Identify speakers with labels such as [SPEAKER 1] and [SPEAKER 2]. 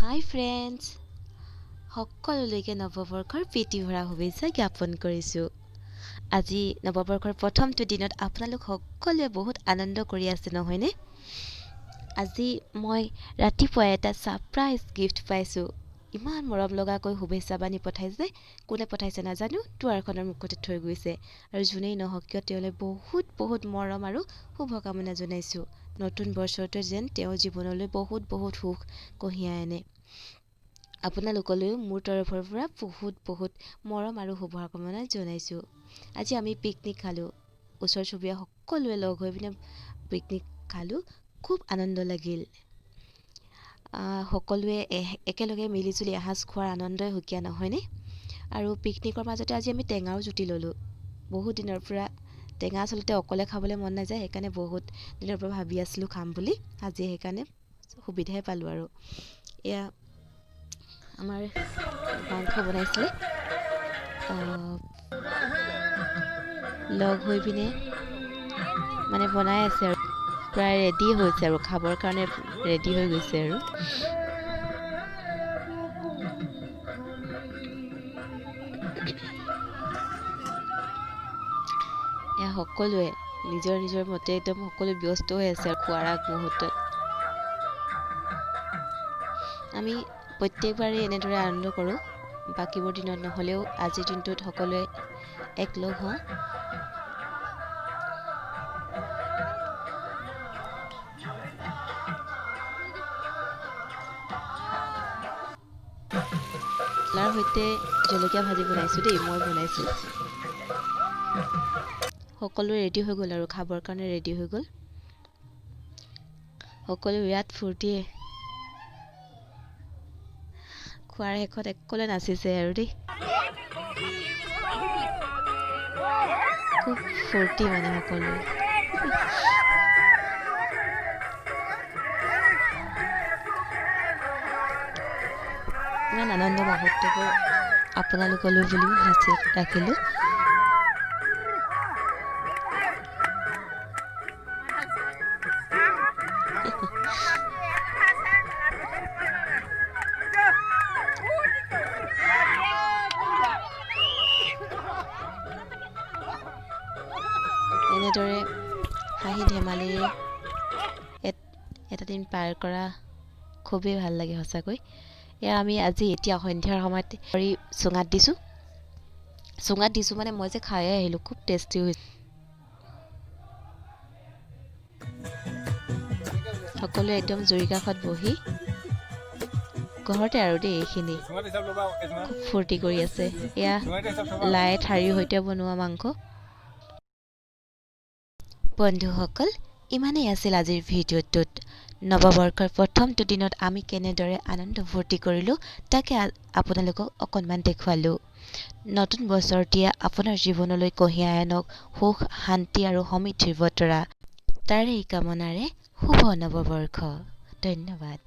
[SPEAKER 1] হাই friends, সকলোলৈকে নৱবৰ্ষৰ প্ৰীতি ভৰা শুভেচ্ছা জ্ঞাপন কৰিছোঁ। আজি নৱবৰ্ষৰ প্ৰথমটো দিনত আপোনালোক সকলোৱে বহুত আনন্দ কৰি আছে নহয়নে? আজি মই ৰাতিপুৱা এটা ছাৰপ্ৰাইজ গিফ্ট পাইছোঁ। ইমান মৰম লগাকৈ শুভেচ্ছা বাণী পঠাইছে। কোনে পঠাইছে নাজানো, দুৱাৰখনৰ মুখতে থৈ গৈছে। আৰু যোনেই নহওক কিয় তেওঁলৈ বহুত বহুত মৰম আৰু শুভকামনা জনাইছোঁ। নতুন বছৰটোৱে যেন তেওঁৰ জীৱনলৈ বহুত বহুত সুখ কঢ়িয়াই আনে। আপোনালোকলৈও মোৰ তৰফৰ পৰা বহুত বহুত মৰম আৰু শুভকামনা জনাইছোঁ। আজি আমি পিকনিক খালোঁ। ওচৰ চুবুৰীয়া সকলোৱে লগ হৈ পিনে পিকনিক খালোঁ। খুব আনন্দ লাগিল। সকলোৱে একেলগে মিলিজুলি এসাঁজ খোৱাৰ আনন্দই সুকীয়া নহয়নে? আৰু পিকনিকৰ মাজতে আজি আমি টেঙাও জুতি ল'লোঁ। বহুত দিনৰ পৰা টেঙা আচলতে অকলে খাবলৈ মন নাযায়, সেইকাৰণে বহুত দিনৰ পৰা ভাবি আছিলোঁ খাম বুলি। আজি সেইকাৰণে সুবিধাই পালোঁ আৰু। এয়া আমাৰ মাংস বনাইছিলে। লগ হৈ পিনে মানে বনাই আছে আৰু প্ৰায় ৰেডি হৈছে আৰু খাবৰ কাৰণে ৰেডি হৈ গৈছে আৰু। এয়া সকলোৱে নিজৰ নিজৰ মতে একদম সকলো ব্যস্ত হৈ আছে আৰু খোৱাৰ আগমুহূৰ্তত। আমি প্ৰত্যেকবাৰেই এনেদৰে আনন্দ কৰোঁ। বাকীবোৰ দিনত নহ'লেও আজিৰ দিনটোত সকলোৱে একলগ হওঁ। তাৰ সৈতে জলকীয়া ভাজি বনাইছোঁ দেই, মই বনাইছোঁ। সকলো ৰেডি হৈ গ'ল আৰু খাবৰ কাৰণে ৰেডি হৈ গ'ল। সকলো বিৰাট ফূৰ্তিয়ে খোৱাৰ শেষত একলে নাচিছে আৰু দেই। খুব ফূৰ্তি মানে সকলোৱে। ইমান আনন্দ মুহূৰ্তবোৰ আপোনালোকলৈ বুলিও সাঁচি ৰাখিলোঁ। এনেদৰে হাঁহি ধেমালিৰে এটা দিন পাৰ কৰা খুবেই ভাল লাগে সঁচাকৈ। এয়া আমি আজি এতিয়া সন্ধিয়াৰ সময়ত কৰি চুঙাত দিছোঁ মানে মই যে খাই আহিলোঁ, খুব টেষ্টি হৈছে। সকলোৱে একদম জুৰি কাষত বহি ঘৰতে আৰু দেই এইখিনি খুব ফূৰ্তি কৰি আছে। এয়া লাই ঠাৰিৰ সৈতে বনোৱা মাংস। বন্ধুসকল, ইমানেই আছিল আজিৰ ভিডিঅ'টোত। নৱবৰ্ষৰ প্ৰথমটো দিনত আমি কেনেদৰে আনন্দ ফূৰ্তি কৰিলোঁ তাকে আপোনালোকক অকণমান দেখুৱালোঁ। নতুন বছৰটিয়ে আপোনাৰ জীৱনলৈ কঢ়িয়াই আনক সুখ, শান্তি আৰু সমৃদ্ধিৰ বতৰা। তাৰে কামনাৰে শুভ নৱবৰ্ষ। ধন্যবাদ।